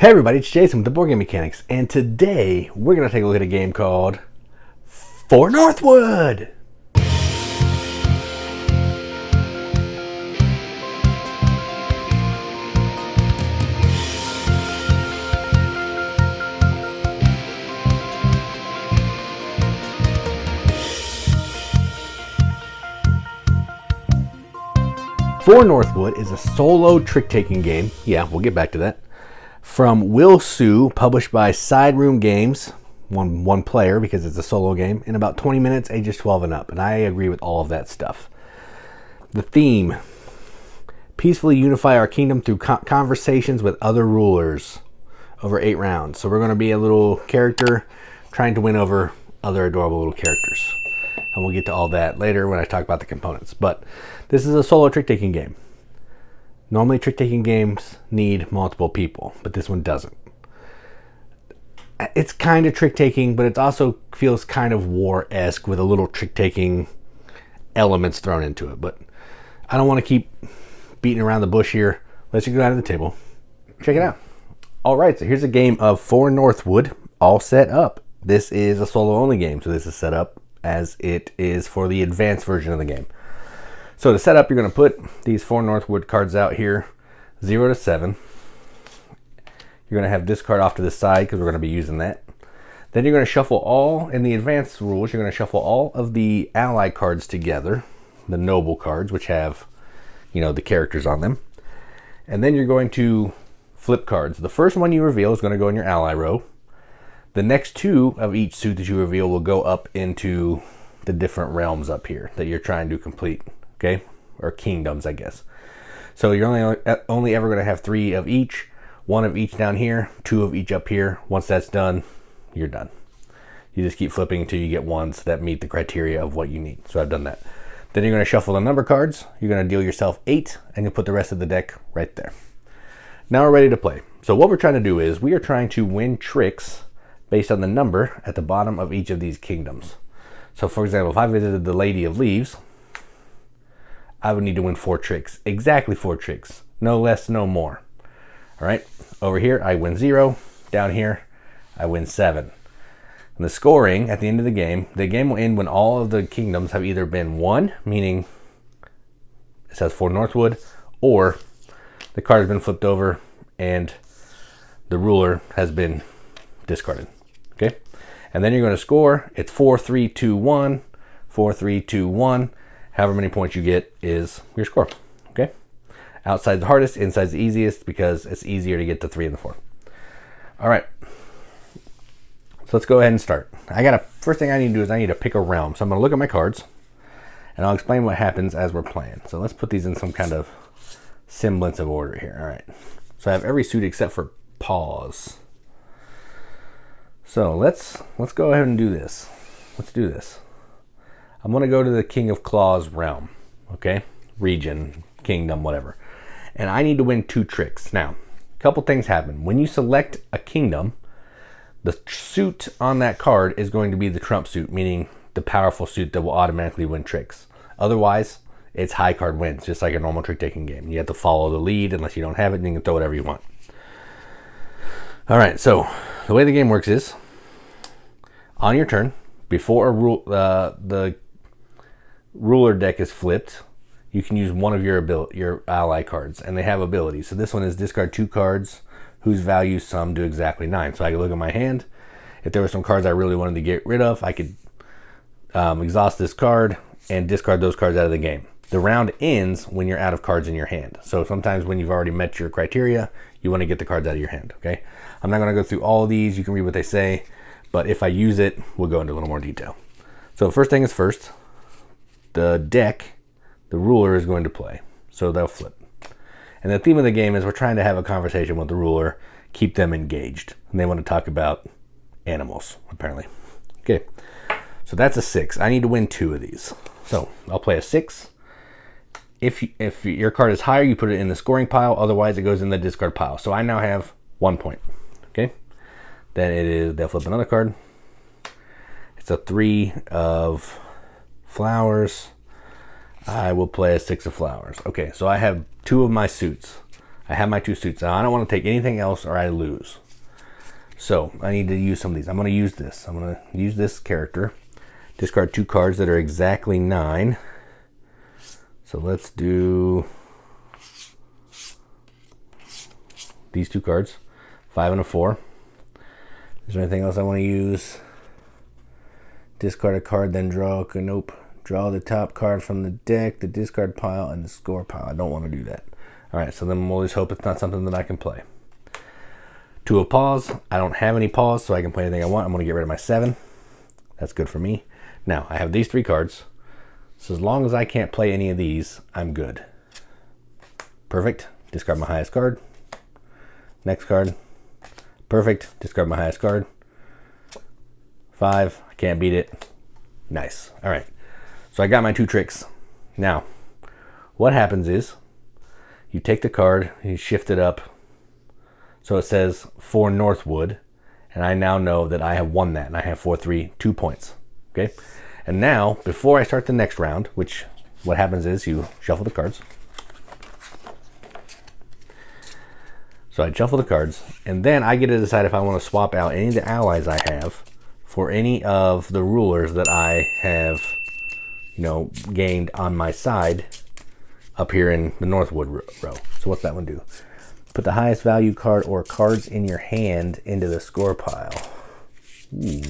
Hey everybody, it's Jason with the Boardgame Mechanics, and today we're going to take a look at a game called For Northwood! For Northwood is a solo trick-taking game. Yeah, we'll get back to that. From Will Sue, published by Side Room Games, one player because it's a solo game, in about 20 minutes, ages 12 and up. And I agree with all of that stuff. The theme: peacefully unify our kingdom through conversations with other rulers over 8 rounds. So we're going to be a little character trying to win over other adorable little characters. And we'll get to all that later when I talk about the components. But this is a solo trick-taking game. Normally trick-taking games need multiple people, but this one doesn't. It's kind of trick-taking, but it also feels kind of war-esque with a little trick-taking elements thrown into it. But I don't want to keep beating around the bush here. Let's just go down to the table. Check it out. All right, so here's a game of For Northwood, all set up. This is a solo-only game, so this is set up as it is for the advanced version of the game. So to set up, you're going to put these For Northwood cards out here, 0 to 7. You're going to have this card off to the side because we're going to be using that. Then you're going to shuffle all, in the advanced rules, you're going to shuffle all of the ally cards together, the noble cards, which have, the characters on them. And then you're going to flip cards. The first one you reveal is going to go in your ally row. The next 2 of each suit that you reveal will go up into the different realms up here that you're trying to complete. Okay, or kingdoms, I guess. So you're only ever going to have 3 of each, 1 of each down here, 2 of each up here. Once that's done, you're done. You just keep flipping until you get ones that meet the criteria of what you need. So I've done that. Then you're going to shuffle the number cards. You're going to deal yourself 8, and you'll put the rest of the deck right there. Now we're ready to play. So what we're trying to do is we are trying to win tricks based on the number at the bottom of each of these kingdoms. So for example, if I visited the Lady of Leaves, I would need to win 4 tricks. Exactly 4 tricks. No less, no more. All right. Over here, I win 0. Down here, I win 7. And the scoring at the end of the game will end when all of the kingdoms have either been won, meaning it says For Northwood, or the card has been flipped over and the ruler has been discarded. Okay. And then you're going to score. It's 4, 3, 2, 1. 4, 3, 2, 1. However many points you get is your score. Okay. Outside's the hardest, inside's the easiest because it's easier to get the 3 and the 4. All right. So let's go ahead and start. First thing I need to do is I need to pick a realm. So I'm going to look at my cards and I'll explain what happens as we're playing. So let's put these in some kind of semblance of order here. All right. So I have every suit except for paws. So let's go ahead and do this. Let's do this. I'm going to go to the King of Claws realm, okay? Region, kingdom, whatever. And I need to win 2 tricks. Now, a couple things happen. When you select a kingdom, the suit on that card is going to be the trump suit, meaning the powerful suit that will automatically win tricks. Otherwise, it's high card wins, just like a normal trick-taking game. You have to follow the lead. Unless you don't have it, and you can throw whatever you want. All right, so the way the game works is, on your turn, before the ruler deck is flipped, you can use one of your ally cards, and they have abilities. So this one is discard 2 cards whose values sum to exactly 9. So I could look at my hand. If there were some cards I really wanted to get rid of, I could exhaust this card and discard those cards out of the game. The round ends when you're out of cards in your hand. So sometimes when you've already met your criteria, you want to get the cards out of your hand. Okay, I'm not going to go through all of these. You can read what they say, but if I use it, we'll go into a little more detail. So first thing is first. The deck, the ruler is going to play. So they'll flip. And the theme of the game is we're trying to have a conversation with the ruler, keep them engaged. And they want to talk about animals, apparently. Okay, so that's a 6. I need to win 2 of these. So I'll play a 6. If your card is higher, you put it in the scoring pile. Otherwise, it goes in the discard pile. So I now have 1 point. Okay, then they'll flip another card. It's a 3 of flowers. I will play a 6 of flowers. Okay, so I have 2 of my suits. I have my 2 suits. Now I don't want to take anything else or I lose. So I need to use some of these. I'm going to use this. I'm going to use this character. Discard 2 cards that are exactly 9. So let's do these 2 cards, 5 and a 4. Is there anything else I want to use? Discard a card, then draw. Nope. Draw the top card from the deck, the discard pile, and the score pile. I don't want to do that. All right, so then we'll just hope it's not something that I can play. 2 of paws. I don't have any paws, so I can play anything I want. I'm going to get rid of my 7. That's good for me. Now, I have these 3 cards. So as long as I can't play any of these, I'm good. Perfect. Discard my highest card. Next card. Perfect. Discard my highest card. 5. I can't beat it. Nice. All right. So I got my 2 tricks. Now, what happens is you take the card, you shift it up. So it says for Northwood. And I now know that I have won that. And I have 4-3, 2 points. Okay. And now, before I start the next round, which what happens is you shuffle the cards. So I shuffle the cards, and then I get to decide if I want to swap out any of the allies I have for any of the rulers that I have, gained on my side up here in the Northwood row. So what's that one do? Put the highest value card or cards in your hand into the score pile. Ooh.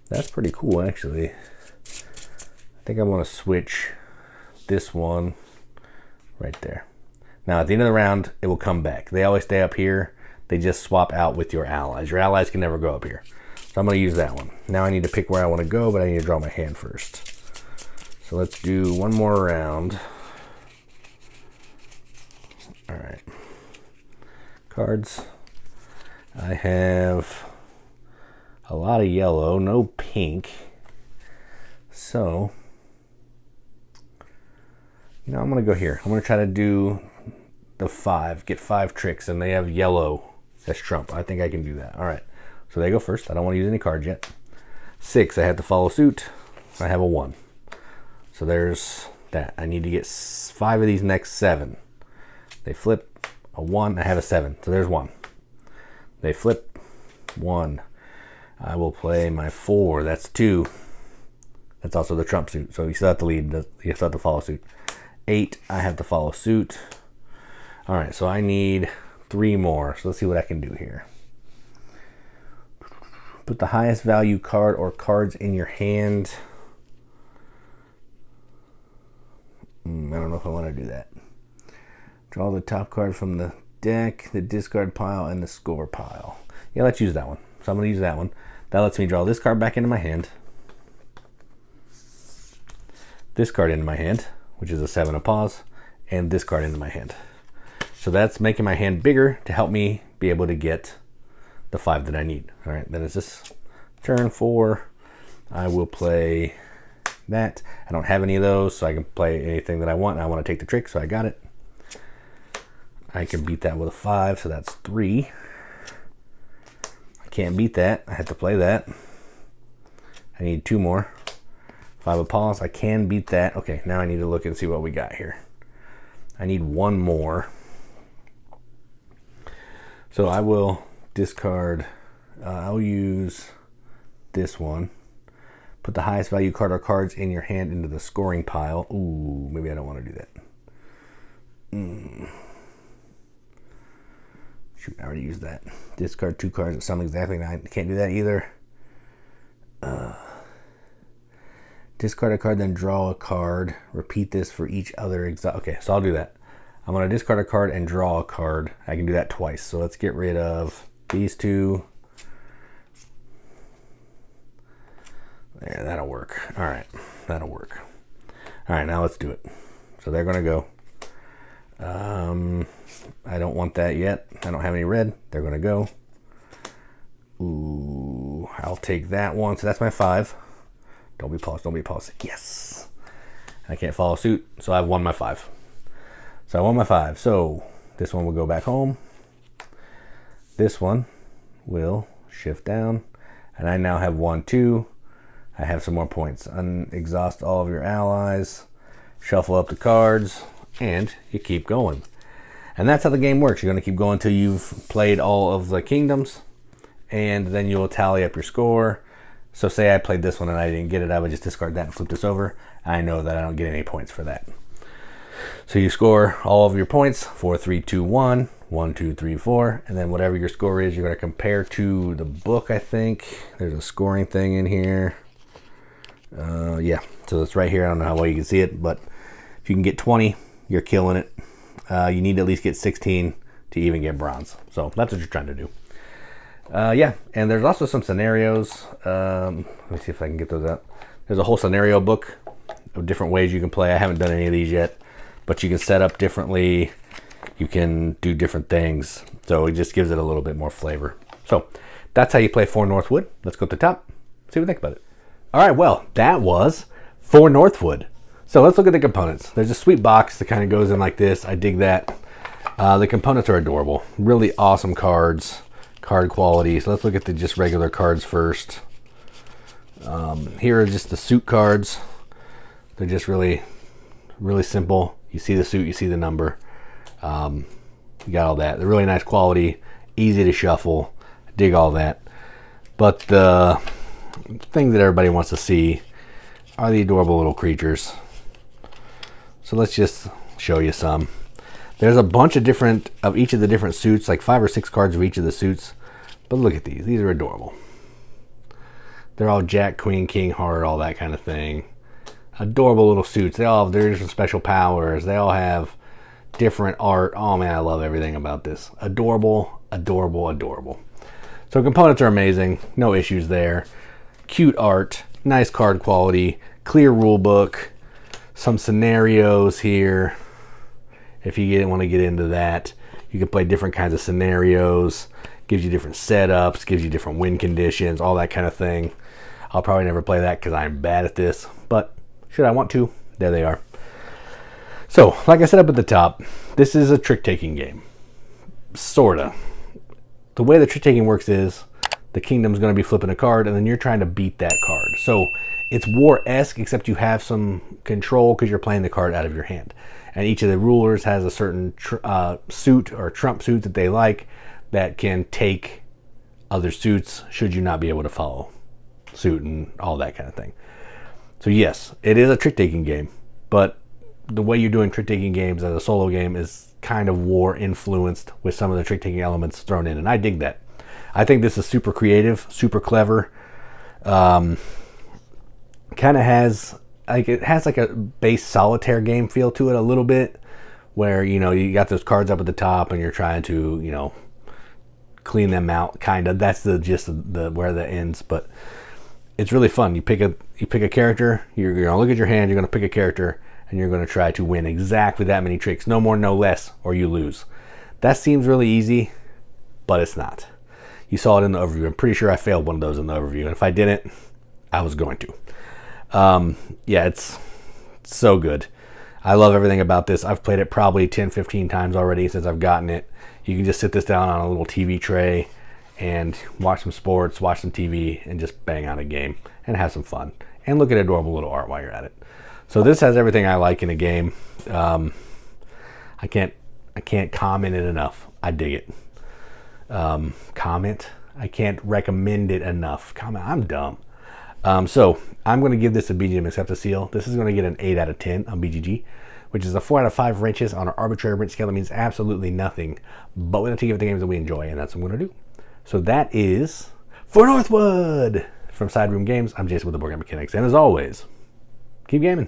That's pretty cool, actually. I think I want to switch this one right there. Now, at the end of the round, it will come back. They always stay up here. They just swap out with your allies. Your allies can never go up here. So I'm going to use that one. Now I need to pick where I want to go, but I need to draw my hand first. So let's do one more round. All right. Cards. I have a lot of yellow, no pink. So, I'm going to go here. I'm going to try to do the 5, get 5 tricks, and they have yellow as trump. I think I can do that. All right. So they go first. I don't want to use any cards yet. 6, I have to follow suit. I have a 1. So there's that. I need to get 5 of these next 7. They flip a 1. I have a 7. So there's 1. They flip 1. I will play my 4. That's 2. That's also the trump suit. So you still have to lead. You still have to follow suit. 8. I have to follow suit. All right. So I need 3 more. So let's see what I can do here. Put the highest value card or cards in your hand. I don't know if I want to do that. Draw the top card from the deck, the discard pile, and the score pile. Yeah, let's use that one. So I'm going to use that one. That lets me draw this card back into my hand. This card into my hand, which is a 7 of paws, and this card into my hand. So that's making my hand bigger to help me be able to get the 5 that I need. All right, then it's this turn 4. I will play that. I don't have any of those, so I can play anything that I want. I want to take the trick, so I got it. I can beat that with a 5, so that's 3. Can't beat that. I have to play that. I need 2 more. 5 of paws. I can beat that. Okay, now I need to look and see what we got here. I need 1 more. So I will discard. I'll use this one. Put the highest value card or cards in your hand into the scoring pile. Ooh, maybe I don't want to do that. Shoot, I already used that. Discard 2 cards that sound exactly 9. Can't do that either. Discard a card, then draw a card. Repeat this for each other. Okay, so I'll do that. I'm going to discard a card and draw a card. I can do that twice. So let's get rid of these 2. There, that'll work. All right, that'll work. All right, now let's do it. So they're going to go. I don't want that yet. I don't have any red. They're going to go. Ooh, I'll take that one. So that's my 5. Don't be paused. Don't be paused. Yes. I can't follow suit, so I've won my 5. So I won my 5. So this one will go back home. This one will shift down. And I now have 1, 2. I have some more points. Exhaust all of your allies. Shuffle up the cards. And you keep going. And that's how the game works. You're going to keep going until you've played all of the kingdoms, and then you'll tally up your score. So say I played this one and I didn't get it, I would just discard that and flip this over. I know that I don't get any points for that. So you score all of your points, 4, 3, 2, 1, 1, 2, 3, 4, and then whatever your score is, you're going to compare to the book, I think. There's a scoring thing in here. Yeah, so it's right here. I don't know how well you can see it, but if you can get 20, you're killing it. You need to at least get 16 to even get bronze. So that's what you're trying to do. Yeah, and there's also some scenarios. Let me see if I can get those out. There's a whole scenario book of different ways you can play. I haven't done any of these yet, but you can set up differently. You can do different things. So it just gives it a little bit more flavor. So that's how you play For Northwood. Let's go to the top, see what we think about it. All right, well, that was For Northwood. So let's look at the components. There's a sweet box that kind of goes in like this. I dig that. The components are adorable. Really awesome cards. Card quality. So let's look at the just regular cards first. Here are just the suit cards. They're just really simple. You see the suit, you see the number. You got all that. They're really nice quality, easy to shuffle. Dig all that. But the thing that everybody wants to see are the adorable little creatures. So let's just show you some. There's a bunch of each of the different suits, like 5 or 6 cards of each of the suits. But look at these. These are adorable. They're all Jack, Queen, King, Heart, all that kind of thing. Adorable little suits. They all have their different special powers. They all have different art. Oh man, I love everything about this. Adorable, adorable, adorable. So components are amazing. No issues there. Cute art. Nice card quality. Clear rule book. Some scenarios here. If you want to get into that, you can play different kinds of scenarios. Gives you different setups, gives you different win conditions, all that kind of thing. I'll probably never play that because I'm bad at this, but should I want to, there they are. So, like I said up at the top, this is a trick-taking game. Sorta. The way the trick-taking works is the kingdom's going to be flipping a card, and then you're trying to beat that card. So, it's war-esque, except you have some control because you're playing the card out of your hand. And each of the rulers has a certain suit or trump suit that they like that can take other suits should you not be able to follow suit and all that kind of thing. So yes, it is a trick-taking game, but the way you're doing trick-taking games as a solo game is kind of war-influenced with some of the trick-taking elements thrown in, and I dig that. I think this is super creative, super clever. Kind of has like a base solitaire game feel to it a little bit, where you got those cards up at the top and you're trying to clean them out, kind of. That's the gist of where that ends. But it's really fun. You pick a character. You're gonna look at your hand. You're gonna pick a character, and you're gonna try to win exactly that many tricks, no more, no less, or you lose. That seems really easy, but it's not. You saw it in the overview. I'm pretty sure I failed one of those in the overview, and if I didn't, I was going to. Yeah, it's so good. I love everything about this. I've played it probably 10, 15 times already since I've gotten it. You can just sit this down on a little TV tray and watch some sports, watch some TV, and just bang out a game and have some fun. And look at adorable little art while you're at it. So this has everything I like in a game. I can't comment it enough. I dig it. I can't recommend it enough. I'm dumb. So I'm going to give this a BGM Accept a Seal. This is going to get an 8 out of 10 on BGG, which is a 4 out of 5 wrenches on an arbitrary wrench scale. That means absolutely nothing, but we're going to take it the games that we enjoy, and that's what I'm going to do. So that is For Northwood from Side Room Games. I'm Jason with the Boardgame Mechanics, and as always, keep gaming.